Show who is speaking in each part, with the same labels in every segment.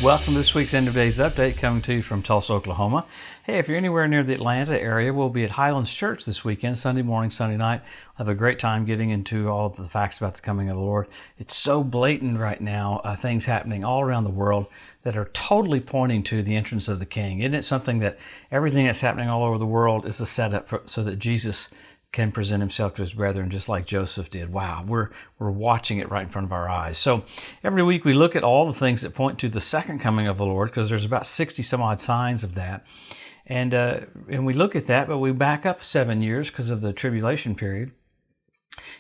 Speaker 1: Welcome to this week's End of Days Update, coming to you from Tulsa, Oklahoma. Hey, if you're anywhere near the Atlanta area, we'll be at Highlands Church this weekend, Sunday morning, Sunday night. We'll have a great time getting into all of the facts about the coming of the Lord. It's so blatant right now, things happening all around the world that are totally pointing to the entrance of the King. Isn't it something that everything that's happening all over the world is a setup so that Jesus can present himself to his brethren just like Joseph did? Wow, we're watching it right in front of our eyes. So every week we look at all the things that point to the second coming of the Lord, because there's about 60 some odd signs of that. And we look at that, but we back up 7 years because of the tribulation period.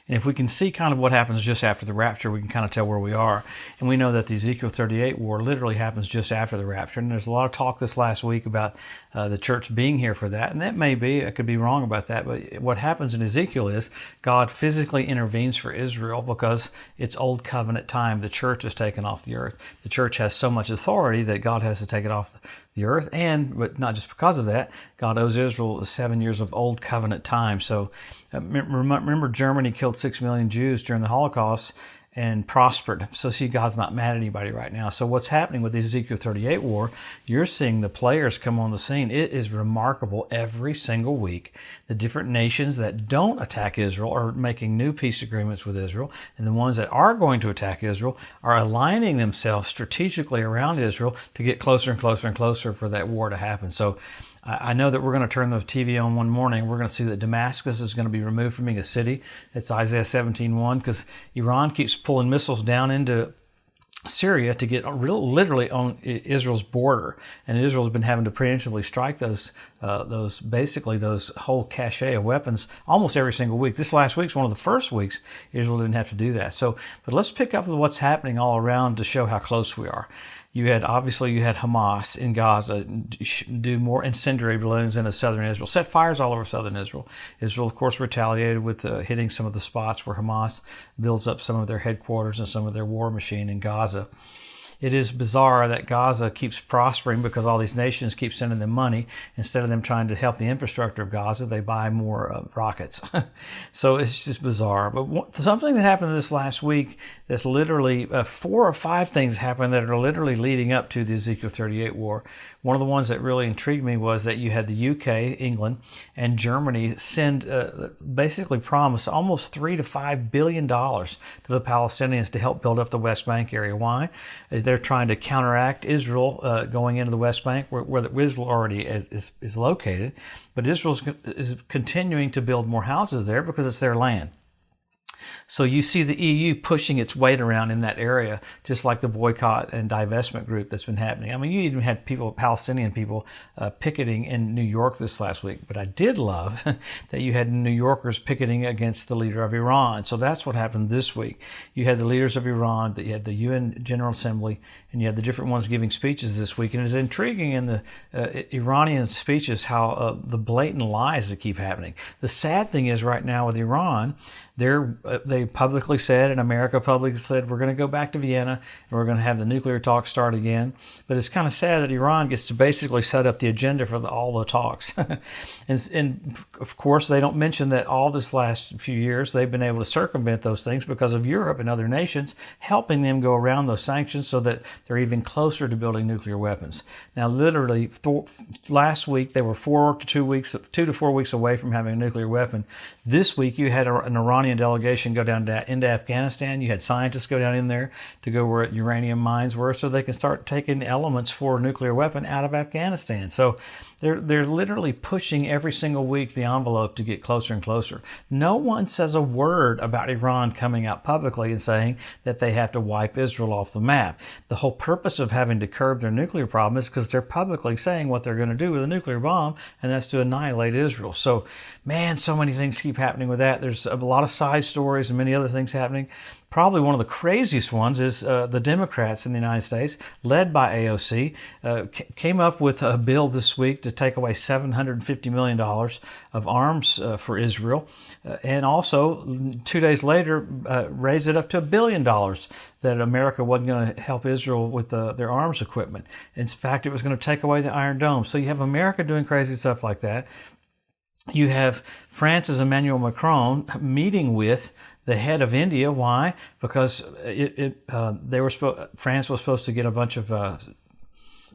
Speaker 1: And if we can see kind of what happens just after the rapture, we can kind of tell where we are. And we know that the Ezekiel 38 war literally happens just after the rapture. And there's a lot of talk this last week about the church being here for that. And that may be, I could be wrong about that. But what happens in Ezekiel is God physically intervenes for Israel because it's old covenant time. The church is taken off the earth. The church has so much authority that God has to take it off the earth. But not just because of that, God owes Israel 7 years of old covenant time. So remember, Germany killed 6 million Jews during the Holocaust and prospered. So see, God's not mad at anybody right now. So what's happening with the Ezekiel 38 war, you're seeing the players come on the scene. It is remarkable every single week. The different nations that don't attack Israel are making new peace agreements with Israel, and the ones that are going to attack Israel are aligning themselves strategically around Israel to get closer and closer and closer for that war to happen. So I know that we're going to turn the TV on one morning. We're going to see that Damascus is going to be removed from being a city. It's Isaiah 17:1, because Iran keeps pulling missiles down into Syria to get literally on Israel's border, and Israel's been having to preemptively strike those whole cache of weapons almost every single week. This last week's one of the first weeks Israel didn't have to do that. So, but let's pick up with what's happening all around to show how close we are. You had Hamas in Gaza do more incendiary balloons into southern Israel, set fires all over southern Israel. Israel, of course, retaliated with hitting some of the spots where Hamas builds up some of their headquarters and some of their war machine in Gaza. It is bizarre that Gaza keeps prospering because all these nations keep sending them money. Instead of them trying to help the infrastructure of Gaza, they buy more rockets. So it's just bizarre. But something that happened this last week, that's literally 4 or 5 things happened that are literally leading up to the Ezekiel 38 war. One of the ones that really intrigued me was that you had the UK, England, and Germany basically promise almost $3 to $5 billion to the Palestinians to help build up the West Bank area. Why? They're trying to counteract Israel going into the West Bank, where Israel already is located. But Israel is continuing to build more houses there because it's their land. So you see the EU pushing its weight around in that area, just like the boycott and divestment group that's been happening. I mean, you even had Palestinian people picketing in New York this last week. But I did love that you had New Yorkers picketing against the leader of Iran. So that's what happened this week. You had the leaders of Iran, you had the UN General Assembly, and you had the different ones giving speeches this week. And it's intriguing in the Iranian speeches how the blatant lies that keep happening. The sad thing is right now with Iran, they publicly said, and America publicly said, we're going to go back to Vienna and we're going to have the nuclear talks start again. But it's kind of sad that Iran gets to basically set up the agenda for all the talks. and of course, they don't mention that all this last few years, they've been able to circumvent those things because of Europe and other nations helping them go around those sanctions so that they're even closer to building nuclear weapons. Now, literally, last week, they were 2 to 4 weeks away from having a nuclear weapon. This week, you had an Iranian delegation go down into Afghanistan. You had scientists go down in there to go where uranium mines were so they can start taking elements for a nuclear weapon out of Afghanistan. So they're literally pushing every single week the envelope to get closer and closer. No one says a word about Iran coming out publicly and saying that they have to wipe Israel off the map. The whole purpose of having to curb their nuclear problem is because they're publicly saying what they're going to do with a nuclear bomb, and that's to annihilate Israel. So, man, so many things keep happening with that. There's a lot of side stories and many other things happening. Probably one of the craziest ones is the Democrats in the United States, led by AOC, came up with a bill this week to take away $750 million of arms for Israel, and also 2 days later raised it up to $1 billion that America wasn't going to help Israel with their arms equipment. In fact, it was going to take away the Iron Dome. So you have America doing crazy stuff like that. You have France's Emmanuel Macron meeting with the head of India. Why? Because France was supposed to get a bunch of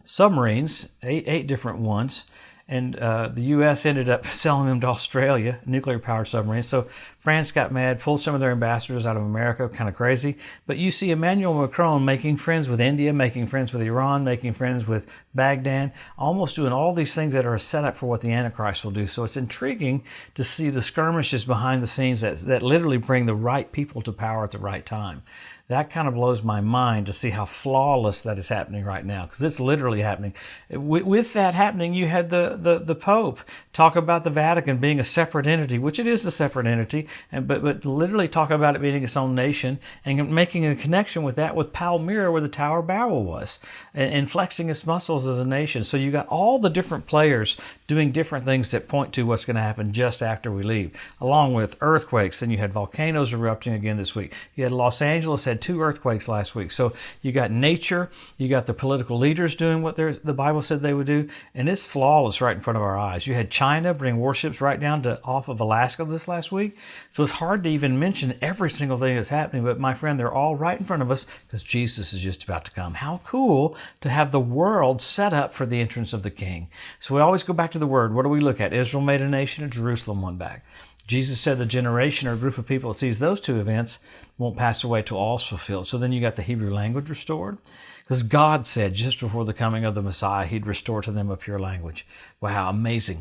Speaker 1: submarines, eight different ones. And the U.S. ended up selling them to Australia, nuclear-powered submarines. So France got mad, pulled some of their ambassadors out of America, kind of crazy. But you see Emmanuel Macron making friends with India, making friends with Iran, making friends with Baghdad, almost doing all these things that are a setup for what the Antichrist will do. So it's intriguing to see the skirmishes behind the scenes that literally bring the right people to power at the right time. That kind of blows my mind to see how flawless that is happening right now, because it's literally happening. With that happening, you had the Pope talk about the Vatican being a separate entity, which it is a separate entity, but literally talk about it being its own nation and making a connection with that with Palmyra, where the Tower of Babel was, and flexing its muscles as a nation. So you got all the different players doing different things that point to what's going to happen just after we leave, along with earthquakes. And you had volcanoes erupting again this week. You had Los Angeles had 2 earthquakes last week. So you got nature, you got the political leaders doing what the Bible said they would do, and it's flawless right in front of our eyes. You had China bring warships right down to off of Alaska this last week. So it's hard to even mention every single thing that's happening, but my friend, they're all right in front of us because Jesus is just about to come. How cool to have the world set up for the entrance of the King. So we always go back to the Word. What do we look at? Israel made a nation and Jerusalem won back. Jesus said the generation or group of people that sees those 2 events won't pass away till all is fulfilled. So then you got the Hebrew language restored, because God said just before the coming of the Messiah, He'd restore to them a pure language. Wow, amazing.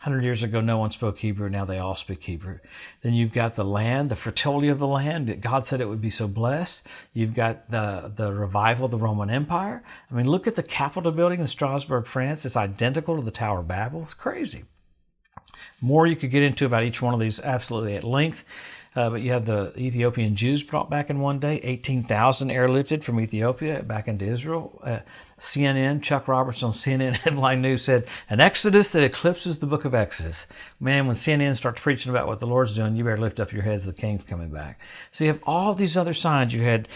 Speaker 1: 100 years ago, no one spoke Hebrew. Now they all speak Hebrew. Then you've got the land, the fertility of the land. God said it would be so blessed. You've got the revival of the Roman Empire. I mean, look at the Capitol building in Strasbourg, France. It's identical to the Tower of Babel. It's crazy. More you could get into about each one of these absolutely at length. But you have the Ethiopian Jews brought back in one day, 18,000 airlifted from Ethiopia back into Israel. CNN, Chuck Roberts on CNN Headline News said, an exodus that eclipses the book of Exodus. Man, when CNN starts preaching about what the Lord's doing, you better lift up your heads, the King's coming back. So you have all these other signs. You had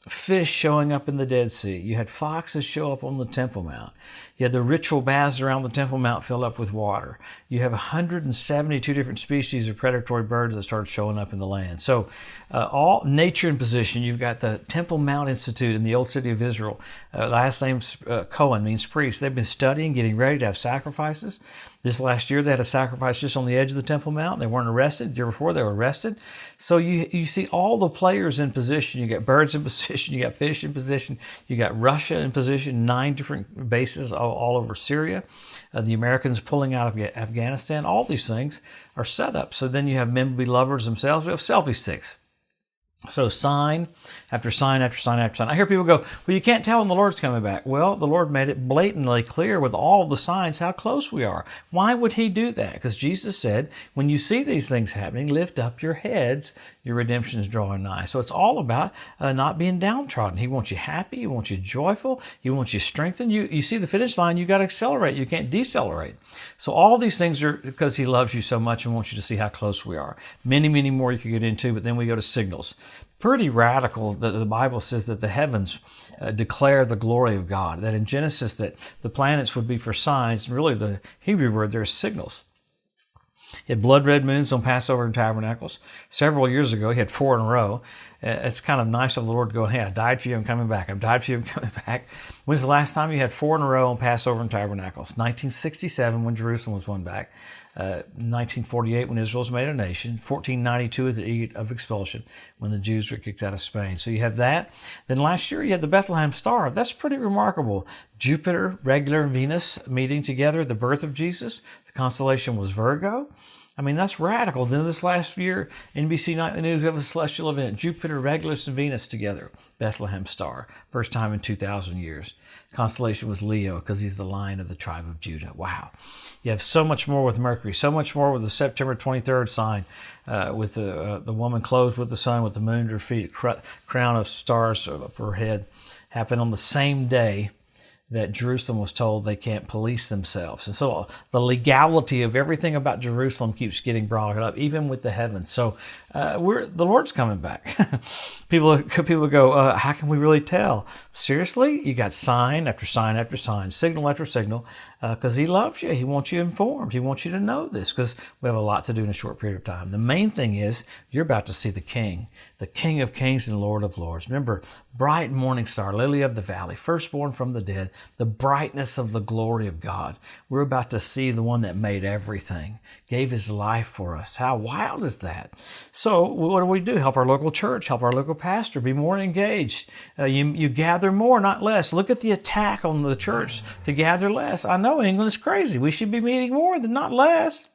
Speaker 1: fish showing up in the Dead Sea. You had foxes show up on the Temple Mount. You had the ritual baths around the Temple Mount filled up with water. You have 172 different species of predatory birds that started showing up in the land. So all nature in position. You've got the Temple Mount Institute in the Old City of Israel. Last name's Cohen, means priest. They've been studying, getting ready to have sacrifices. This last year, they had a sacrifice just on the edge of the Temple Mount. They weren't arrested. The year before, they were arrested. So you see all the players in position. You got birds in position. You got fish in position. You got Russia in position, 9 different bases all over Syria. The Americans pulling out of Afghanistan. All these things are set up. So then you have men be lovers themselves. We have selfie sticks. So sign after sign after sign after sign. I hear people go, well, you can't tell when the Lord's coming back. Well, the Lord made it blatantly clear with all the signs how close we are. Why would He do that? Because Jesus said, when you see these things happening, lift up your heads. Your redemption is drawing nigh. So it's all about not being downtrodden. He wants you happy. He wants you joyful. He wants you strengthened. You see the finish line, you got to accelerate. You can't decelerate. So all these things are because He loves you so much and wants you to see how close we are. Many, many more you could get into, but then we go to signals. Pretty radical that the Bible says that the heavens declare the glory of God. That in Genesis that the planets would be for signs, and really the Hebrew word there is signals. He had blood red moons on Passover and Tabernacles. Several years ago, he had 4 in a row. It's kind of nice of the Lord going, hey, I died for you, I'm coming back. I've died for you, I'm coming back. When's the last time you had 4 in a row on Passover and Tabernacles? 1967 when Jerusalem was won back. 1948 when Israel was made a nation. 1492 at the Edict of Expulsion when the Jews were kicked out of Spain. So you have that. Then last year you had the Bethlehem Star. That's pretty remarkable. Jupiter, regular, and Venus meeting together at the birth of Jesus. The constellation was Virgo. I mean, that's radical. Then this last year, NBC Nightly News, we have a celestial event. Jupiter, Regulus, and Venus together. Bethlehem Star. First time in 2,000 years. The constellation was Leo because he's the lion of the tribe of Judah. Wow. You have so much more with Mercury. So much more with the September 23rd sign. With the woman clothed with the sun, with the moon at her feet, crown of stars for her head. Happened on the same day that Jerusalem was told they can't police themselves. And so the legality of everything about Jerusalem keeps getting brought up, even with the heavens. So the Lord's coming back. People go, how can we really tell? Seriously? You got sign after sign after sign, signal after signal, because He loves you. He wants you informed. He wants you to know this, because we have a lot to do in a short period of time. The main thing is you're about to see the King of Kings and Lord of Lords. Remember, bright morning star, lily of the valley, firstborn from the dead, the brightness of the glory of God. We're about to see the one that made everything, gave his life for us. How wild is that? So what do? Help our local church, help our local pastor, be more engaged. You gather more, not less. Look at the attack on the church to gather less. I know England is crazy. We should be meeting more than not less.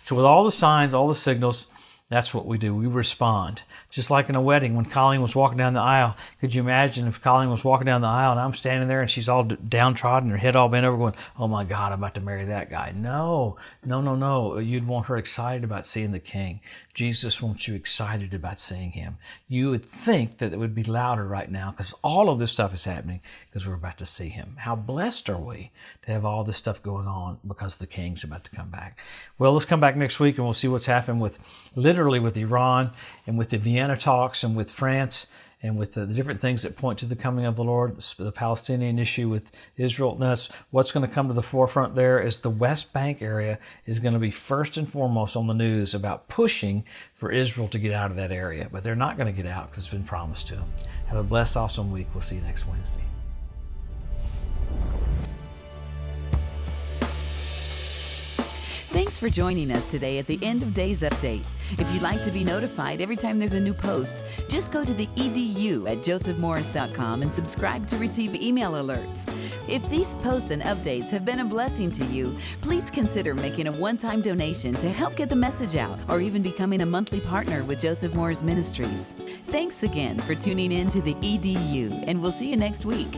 Speaker 1: So with all the signs, all the signals, that's what we do. We respond. Just like in a wedding, when Colleen was walking down the aisle, could you imagine if Colleen was walking down the aisle and I'm standing there and she's all downtrodden, her head all bent over going, oh my God, I'm about to marry that guy. No. You'd want her excited about seeing the King. Jesus wants you excited about seeing him. You would think that it would be louder right now because all of this stuff is happening because we're about to see him. How blessed are we to have all this stuff going on because the King's about to come back. Well, let's come back next week and we'll see what's happened with Iran and with the Vienna talks and with France and with the different things that point to the coming of the Lord, the Palestinian issue with Israel. That's what's going to come to the forefront there is the West Bank area is going to be first and foremost on the news about pushing for Israel to get out of that area. But they're not going to get out because it's been promised to them. Have a blessed, awesome week. We'll see you next Wednesday.
Speaker 2: Thanks for joining us today at the End of Days Update. If you'd like to be notified every time there's a new post, just go to the edu at josephmorris.com and subscribe to receive email alerts. If these posts and updates have been a blessing to you, please consider making a one-time donation to help get the message out or even becoming a monthly partner with Joseph Morris Ministries. Thanks again for tuning in to the EDU, and we'll see you next week.